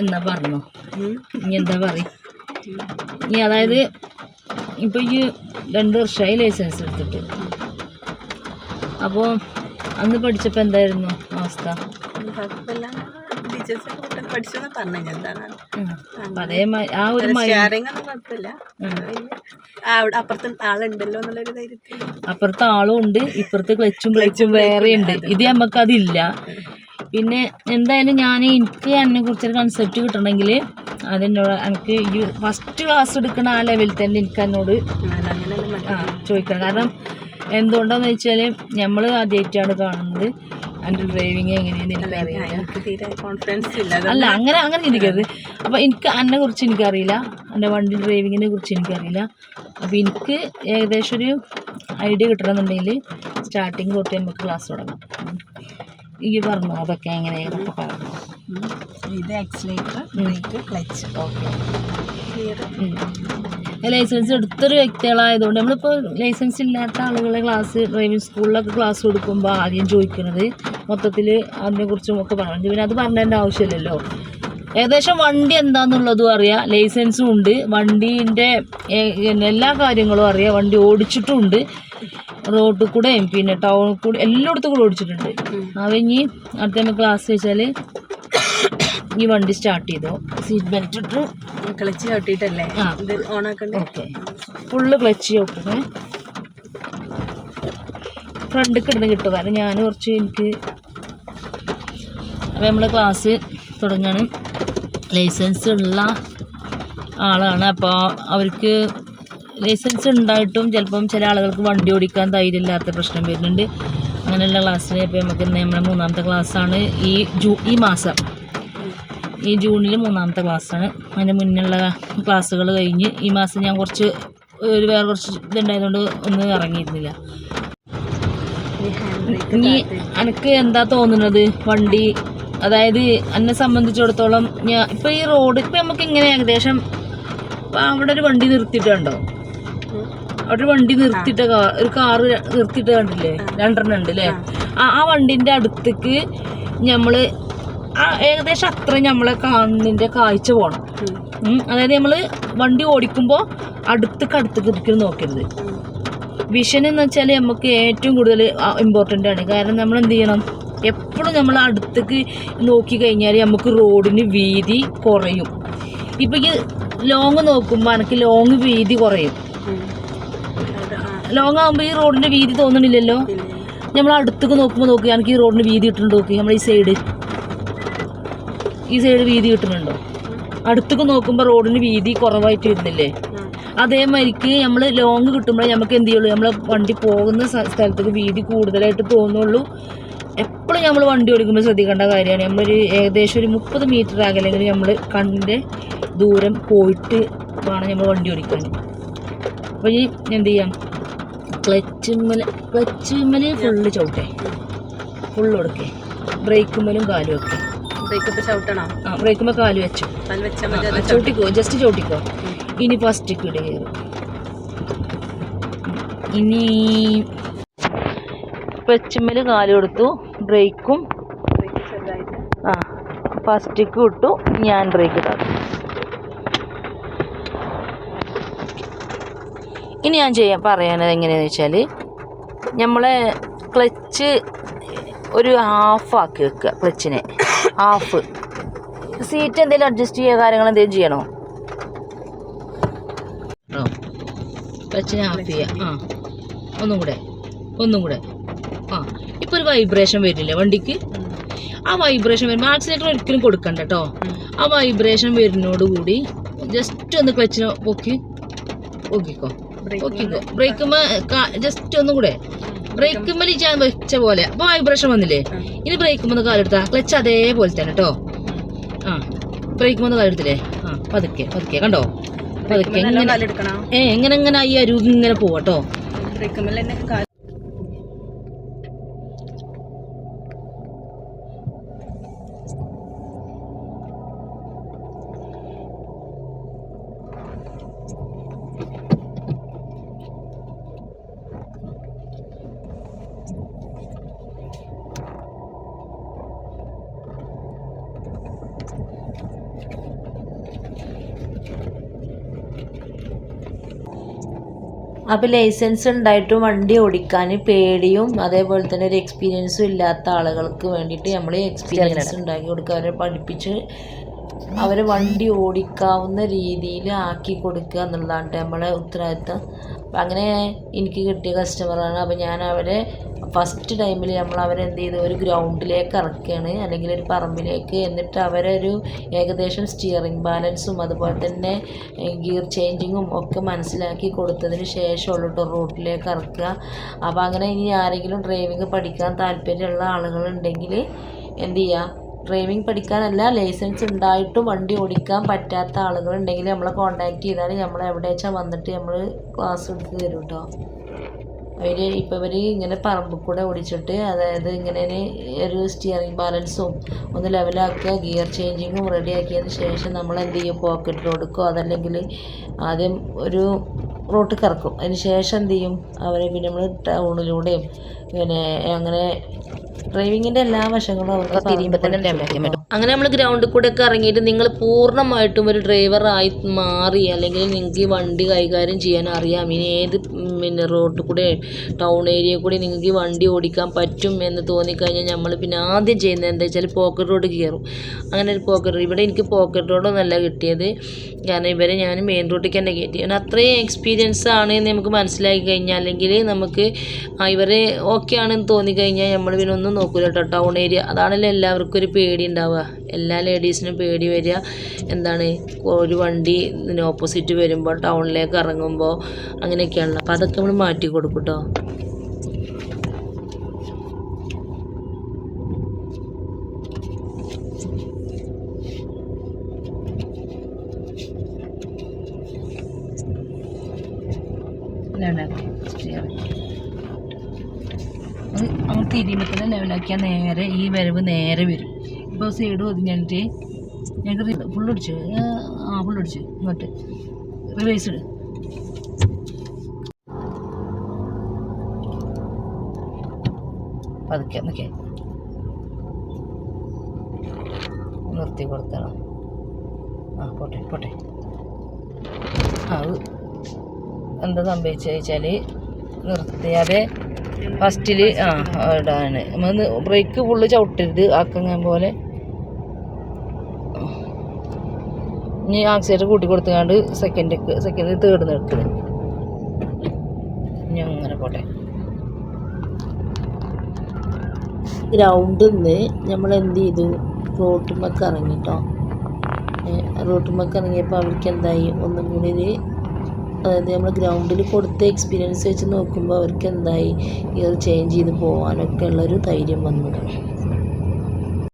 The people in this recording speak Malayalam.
എന്നാ പറഞ്ഞു ഇനി എന്താ പറയും ഇനി അതായത് ഇപ്പോൾ ഈ 2 വർഷമായി ലൈസൻസ് എടുത്തിട്ട്. അപ്പോൾ അന്ന് പഠിച്ചപ്പോൾ എന്തായിരുന്നു അവസ്ഥ? ആ ഒരു അപ്പുറത്തെ ആളും ഉണ്ട്, ഇപ്പുറത്ത് ക്ലച്ചും ബ്രേക്കും വേറെ ഉണ്ട്. ഇത് നമുക്കതില്ല. പിന്നെ എന്തായാലും എനിക്ക് എന്നെ കുറിച്ചൊരു കൺസെപ്റ്റ് കിട്ടണമെങ്കിൽ അതെന്നോട് എനിക്ക് ഈ ഫസ്റ്റ് ക്ലാസ് എടുക്കുന്ന ആ ലെവലിൽ തന്നെ എനിക്ക് എന്നോട് ചോദിക്കണം. കാരണം എന്തുകൊണ്ടാന്ന് വെച്ചാൽ നമ്മൾ ആദ്യമായിട്ടാണ് കാണുന്നത്. എൻ്റെ ഡ്രൈവിങ് എങ്ങനെയാണെന്ന് എനിക്കറിയില്ല. അല്ല അങ്ങനെ ചിന്തിക്കരുത്. അപ്പോൾ എന്നെ കുറിച്ച് എനിക്കറിയില്ല, എൻ്റെ വണ്ടി ഡ്രൈവിങ്ങിനെ കുറിച്ച് എനിക്കറിയില്ല. അപ്പോൾ എനിക്ക് ഏകദേശം ഒരു ഐഡിയ കിട്ടണമെന്നുണ്ടെങ്കിൽ സ്റ്റാർട്ടിങ് തൊട്ട് നമുക്ക് ക്ലാസ് തുടങ്ങാം. ഈ പറഞ്ഞു അതൊക്കെ എങ്ങനെയൊക്കെ പറഞ്ഞു. ഇത് accelerator, brake, clutch. Okay. Licence എടുത്തൊരു വ്യക്തികളായതുകൊണ്ട് നമ്മളിപ്പോൾ ലൈസൻസ് ഇല്ലാത്ത ആളുകളെ ഡ്രൈവിംഗ് സ്കൂളിലൊക്കെ ക്ലാസ് കൊടുക്കുമ്പോൾ ആദ്യം ചോദിക്കുന്നത് മൊത്തത്തിൽ അതിനെക്കുറിച്ചും ഒക്കെ പറഞ്ഞു. പിന്നെ അത് പറഞ്ഞതിൻ്റെ ആവശ്യമില്ലല്ലോ. ഏകദേശം വണ്ടി എന്താണെന്നുള്ളതും അറിയാം, ലൈസൻസും ഉണ്ട്, വണ്ടീൻ്റെ എല്ലാ കാര്യങ്ങളും അറിയാം, വണ്ടി ഓടിച്ചിട്ടുമുണ്ട്, റോഡിൽ കൂടെയും പിന്നെ ടൗണിൽ കൂടെ എല്ലായിടത്തും കൂടെ ഓടിച്ചിട്ടുണ്ട്. അത് ഇനി അടുത്ത നമ്മൾ ക്ലാസ് വെച്ചാൽ ഈ വണ്ടി സ്റ്റാർട്ട് ചെയ്തോ, സീറ്റ് ബെൽറ്റ് ഇട്ടു, ക്ലച്ച് ചവിട്ടിയിട്ടല്ലേ ഓണാക്കണ്ടേ? ഓക്കെ. ഫുള്ള് ക്ലച്ച് ചവിട്ടണേ, ഫ്രണ്ടിൽ കിടന്ന് കിട്ടും. കാരണം ഞാൻ കുറച്ച് അപ്പോൾ നമ്മൾ ക്ലാസ് തുടങ്ങാണ്. ലൈസൻസ് ഉള്ള ആളാണ്. അപ്പോൾ അവർക്ക് ലൈസൻസ് ഉണ്ടായിട്ടും ചിലപ്പം ചില ആളുകൾക്ക് വണ്ടി ഓടിക്കാൻ ധൈര്യമില്ലാത്ത പ്രശ്നം വരുന്നുണ്ട്. അങ്ങനെയുള്ള ക്ലാസ്സിൽ ഇപ്പോൾ നമുക്ക് നമ്മുടെ 3ാമത്തെ ക്ലാസ്സാണ് ഈ മാസം. ഈ ജൂണിൽ 3ാമത്തെ ക്ലാസ്സാണ്. അതിന് മുന്നുള്ള ക്ലാസ്സുകൾ കഴിഞ്ഞ് ഈ മാസം ഞാൻ വേറെ കുറച്ച് ഇതുണ്ടായതുകൊണ്ട് ഒന്നും ഇറങ്ങിയിരുന്നില്ല. ഇനി എനിക്ക് എന്താ തോന്നുന്നത്, വണ്ടി അതായത് എന്നെ സംബന്ധിച്ചിടത്തോളം ഇപ്പോൾ ഈ റോഡ് ഇപ്പോൾ നമുക്ക് ഇങ്ങനെ ഏകദേശം അവിടെ ഒരു വണ്ടി നിർത്തിയിട്ടുണ്ടോ? അവിടെ വണ്ടി നിർത്തിയിട്ട് ഒരു കാറ് നിർത്തിയിട്ട് കണ്ടില്ലേ? 2 ഉണ്ട് അല്ലേ? ആ വണ്ടിൻ്റെ അടുത്തേക്ക് നമ്മൾ ഏകദേശം അത്ര നമ്മളെ കാണുന്നതിൻ്റെ കാഴ്ച പോകണം. അതായത് നമ്മൾ വണ്ടി ഓടിക്കുമ്പോൾ അടുത്തേക്ക് ഒരിക്കലും നോക്കരുത്. വിഷൻ എന്ന് വെച്ചാൽ നമുക്ക് ഏറ്റവും കൂടുതൽ ഇമ്പോർട്ടൻ്റ് ആണ്. കാരണം നമ്മൾ എന്ത് ചെയ്യണം, എപ്പോഴും നമ്മൾ അടുത്തേക്ക് നോക്കി കഴിഞ്ഞാൽ നമുക്ക് റോഡിന് വീതി കുറയും. ഇപ്പം ഈ ലോങ് നോക്കുമ്പോൾ എനിക്ക് ലോങ് വീതി കുറയും. ലോങ് ആകുമ്പോൾ ഈ റോഡിൻ്റെ വീതി തോന്നണില്ലല്ലോ. നമ്മൾ അടുത്തേക്ക് നോക്കുമ്പോൾ എനിക്ക് ഈ റോഡിന് വീതി കിട്ടുന്നുണ്ടോ? നമ്മൾ ഈ സൈഡ് വീതി കിട്ടുന്നുണ്ടോ? അടുത്തേക്ക് നോക്കുമ്പോൾ റോഡിന് വീതി കുറവായിട്ട് വരുന്നില്ലേ? അതേമാതിരിക്ക് നമ്മൾ ലോങ് കിട്ടുമ്പോഴേ നമുക്ക് എന്ത് ചെയ്യുള്ളൂ, നമ്മൾ വണ്ടി പോകുന്ന സ്ഥലത്തേക്ക് വീതി കൂടുതലായിട്ട് തോന്നുള്ളൂ. എപ്പോഴും നമ്മൾ വണ്ടി ഓടിക്കുമ്പോൾ ശ്രദ്ധിക്കേണ്ട കാര്യമാണ്. നമ്മളൊരു ഏകദേശം ഒരു 30 മീറ്റർ അകലെങ്കിൽ നമ്മൾ കണ്ണിൻ്റെ ദൂരം പോയിട്ട് വേണം നമ്മൾ വണ്ടി ഓടിക്കാൻ. അപ്പോൾ ഈ എന്ത് ചെയ്യാം, ക്ലച്ചുമ്മൽ ഫുള്ള് ചവിട്ടേ, ഫുള്ള് കൊടുക്കേ, ബ്രേക്കുമ്മലും കാലും ഒക്കെ. ബ്രേക്കുമ്പോൾ കാല് വെച്ചു ചവിട്ടിക്കോ, ജസ്റ്റ് ചവിട്ടിക്കോ. ഇനി ഫസ്റ്റ് കിട കയറും. ഇനി ക്ലച്ചുമ്മൽ കാല് കൊടുത്തു, ബ്രേക്കും ഫസ്റ്റിക്ക് വിട്ടു, ഞാൻ ബ്രേക്ക് ഇടാം. ഇനി ഞാൻ പറയാനത് എങ്ങനെയാണെന്ന് വെച്ചാൽ, നമ്മളെ ക്ലച്ച് ഒരു ഹാഫ് ആക്കി വെക്കുക. ക്ലച്ചിനെ ഹാഫ്. സീറ്റ് എന്തെങ്കിലും അഡ്ജസ്റ്റ് ചെയ്യുക, കാര്യങ്ങൾ എന്തെങ്കിലും ചെയ്യണോ? ക്ലച്ചിനെ ഹാഫ് ചെയ്യുക. ഒന്നും കൂടെ. ഇപ്പോൾ ഒരു വൈബ്രേഷൻ വരില്ലേ വണ്ടിക്ക്? ആ വൈബ്രേഷൻ വരുമ്പോൾ ആക്സിലേറ്റർ ഒരിക്കലും കൊടുക്കണ്ട കേട്ടോ. ആ വൈബ്രേഷൻ വരുന്നതോടുകൂടി ജസ്റ്റ് ഒന്ന് ക്ലച്ചിനെ പൊക്കിക്കോ. ബ്രേക്കുമ്പോൾ ജസ്റ്റ് ഒന്നും കൂടെ ബ്രേക്കുമ്പോൾ ഞാൻ വെച്ച പോലെ. അപ്പോൾ വൈബ്രേഷൻ വന്നില്ലേ? ഇനി ബ്രേക്കുമ്പോൾ കാലെടുത്താൽ ക്ലച്ച് അതേപോലെ തന്നെ കേട്ടോ. ബ്രേക്കുമ്പോൾ കാലെടുത്തില്ലേ? പതുക്കെ കണ്ടോ? പതുക്കെ എങ്ങനെ ഈ അരുവ് ഇങ്ങനെ പോവാട്ടോ. അപ്പോൾ ലൈസൻസ് ഉണ്ടായിട്ടും വണ്ടി ഓടിക്കാൻ പേടിയും അതേപോലെ തന്നെ ഒരു എക്സ്പീരിയൻസും ഇല്ലാത്ത ആളുകൾക്ക് വേണ്ടിയിട്ട് നമ്മൾ എക്സ്പീരിയൻസ് ഉണ്ടാക്കി കൊടുക്കുക, അവരെ പഠിപ്പിച്ച് അവരെ വണ്ടി ഓടിക്കാവുന്ന രീതിയിൽ ആക്കി കൊടുക്കുക എന്നുള്ളതാണ് നമ്മളെ ഉത്തരവാദിത്തം. അപ്പം അങ്ങനെ എനിക്ക് കിട്ടിയ കസ്റ്റമറാണ്. അപ്പോൾ ഞാൻ അവരെ ഫസ്റ്റ് ടൈമിൽ നമ്മൾ അവരെ എന്ത് ചെയ്തു, ഒരു ഗ്രൗണ്ടിലേക്ക് ഇറക്കുകയാണ്, അല്ലെങ്കിൽ ഒരു പറമ്പിലേക്ക്. എന്നിട്ട് അവരൊരു ഏകദേശം സ്റ്റിയറിംഗ് ബാലൻസും അതുപോലെ തന്നെ ഗിയർ ചേഞ്ചിങ്ങും ഒക്കെ മനസ്സിലാക്കി കൊടുത്തതിന് ശേഷമുള്ള റോട്ടിലേക്ക് ഇറക്കുക. അപ്പോൾ അങ്ങനെ ഇനി ആരെങ്കിലും ഡ്രൈവിംഗ് പഠിക്കാൻ താല്പര്യമുള്ള ആളുകളുണ്ടെങ്കിൽ എന്ത് ചെയ്യുക, ഡ്രൈവിംഗ് പഠിക്കാനല്ല, ലൈസൻസ് ഉണ്ടായിട്ടും വണ്ടി ഓടിക്കാൻ പറ്റാത്ത ആളുകളുണ്ടെങ്കിൽ നമ്മളെ കോൺടാക്റ്റ് ചെയ്താൽ നമ്മൾ എവിടെ വെച്ചാൽ വന്നിട്ട് നമ്മൾ ക്ലാസ് എടുത്ത് തരും കേട്ടോ. ഇവർ ഇങ്ങനെ പറമ്പിൽ കൂടെ ഓടിച്ചിട്ട്, അതായത് ഇങ്ങനെ ഒരു സ്റ്റിയറിംഗ് ബാലൻസും ഒന്ന് ലെവലാക്കുക, ഗിയർ ചേഞ്ചിങ്ങും റെഡിയാക്കിയതിന് ശേഷം നമ്മൾ എന്ത് ചെയ്യും, പോക്കറ്റ് റോഡിക്കോ അതല്ലെങ്കിൽ ആദ്യം ഒരു റോട്ടിൽ കറക്കും. അതിന് ശേഷം എന്ത് ചെയ്യും, അവരെ പിന്നെ നമ്മൾ ടൗണിലൂടെയും പിന്നെ അങ്ങനെ ഡ്രൈവിങ്ങിൻ്റെ എല്ലാ വശങ്ങളും അവർക്ക് തിരിയുമ്പോൾ തന്നെ ഡെവലപ്പ് പറ്റും. അങ്ങനെ നമ്മൾ ഗ്രൗണ്ടിൽ കൂടെ ഒക്കെ ഇറങ്ങിയിട്ട് നിങ്ങൾ പൂർണ്ണമായിട്ടും ഒരു ഡ്രൈവറായി മാറി, അല്ലെങ്കിൽ നിങ്ങൾക്ക് ഈ വണ്ടി കൈകാര്യം ചെയ്യാൻ അറിയാം, ഇനി ഏത് പിന്നെ റോഡിൽ കൂടെ ടൗൺ ഏരിയയിൽ കൂടി നിങ്ങൾക്ക് ഈ വണ്ടി ഓടിക്കാൻ പറ്റും എന്ന് തോന്നിക്കഴിഞ്ഞാൽ നമ്മൾ പിന്നെ ആദ്യം ചെയ്യുന്നത് എന്താ വെച്ചാൽ പോക്കറ്റ് റോഡ് കയറും. അങ്ങനെ ഒരു പോക്കറ്റ് റോഡ്, ഇവിടെ എനിക്ക് പോക്കറ്റ് റോഡൊന്നല്ല കിട്ടിയത്, കാരണം ഇവരെ ഞാൻ മെയിൻ റോഡിലേക്ക് തന്നെ കയറ്റി. കാരണം അത്രയും എക്സ്പീരിയൻസ് ആണ് എന്ന് നമുക്ക് മനസ്സിലാക്കി കഴിഞ്ഞാൽ, അല്ലെങ്കിൽ നമുക്ക് ഇവരെ ഓക്കെ ആണെന്ന് തോന്നിക്കഴിഞ്ഞാൽ നമ്മൾ പിന്നെ ഒന്നും നോക്കില്ല കേട്ടോ. ടൗൺ ഏരിയ അതാണല്ലോ എല്ലാവർക്കും ഒരു പേടി ഉണ്ടാവുക, എല്ലാ ലേഡീസിനും പേടി വരിക എന്താണ്, ഒരു വണ്ടി ഓപ്പോസിറ്റ് വരുമ്പോൾ ടൗണിലേക്ക് ഇറങ്ങുമ്പോൾ അങ്ങനെയൊക്കെയാണല്ലോ. അപ്പോൾ അതൊക്കെ നമ്മൾ മാറ്റി കൊടുക്കും കേട്ടോ. അങ്ങ് തിരിയുമ്പോൾ തന്നെ ലെവലാക്കിയാൽ നേരെ ഈ വരവ് നേരെ വരും. ഇപ്പോൾ സൈഡ് ഒതുങ്ങിയിട്ട് ഞങ്ങൾക്ക് ഫുള്ളടിച്ചു, ഫുള്ളടിച്ചു ഇങ്ങോട്ട് റിവേഴ്സ് ഇട്. പതുക്കെ നിൽക്കേ നിർത്തി കൊടുത്തണം. പോട്ടെ പോട്ടെ. അത് എന്താ സംഭവിച്ചത് വെച്ചാൽ നിർത്തിയാതെ ഫസ്റ്റിൽ ഇടാണ് നമ്മൾ ബ്രേക്ക് ഫുള്ള് ചവിട്ടരുത്, ആക്കങ്ങ പോലെ. ഇനി ആക്സിലേറ്റർ കൂട്ടി കൊടുത്തുകൊണ്ട് സെക്കൻഡ് തേർഡ് നിർത്തുന്നത്. ഇനി അങ്ങനെ പോട്ടെ. ഗ്രൗണ്ടിൽ നിന്ന് നമ്മൾ എന്ത് ചെയ്തു, റോട്ടുമ്മക്ക് ഇറങ്ങിട്ടോ. റോട്ടുമ്മക്ക് ഇറങ്ങിയപ്പോൾ അവർക്ക് എന്തായി, ഒന്നും കൂടി ഒരു, അതായത് നമ്മൾ ഗ്രൗണ്ടിൽ കൊടുത്ത എക്സ്പീരിയൻസ് വെച്ച് നോക്കുമ്പോൾ അവർക്ക് എന്തായി, ഗിയർ ചേഞ്ച് ചെയ്ത് പോകാനൊക്കെ ഉള്ളൊരു ധൈര്യം വന്നു.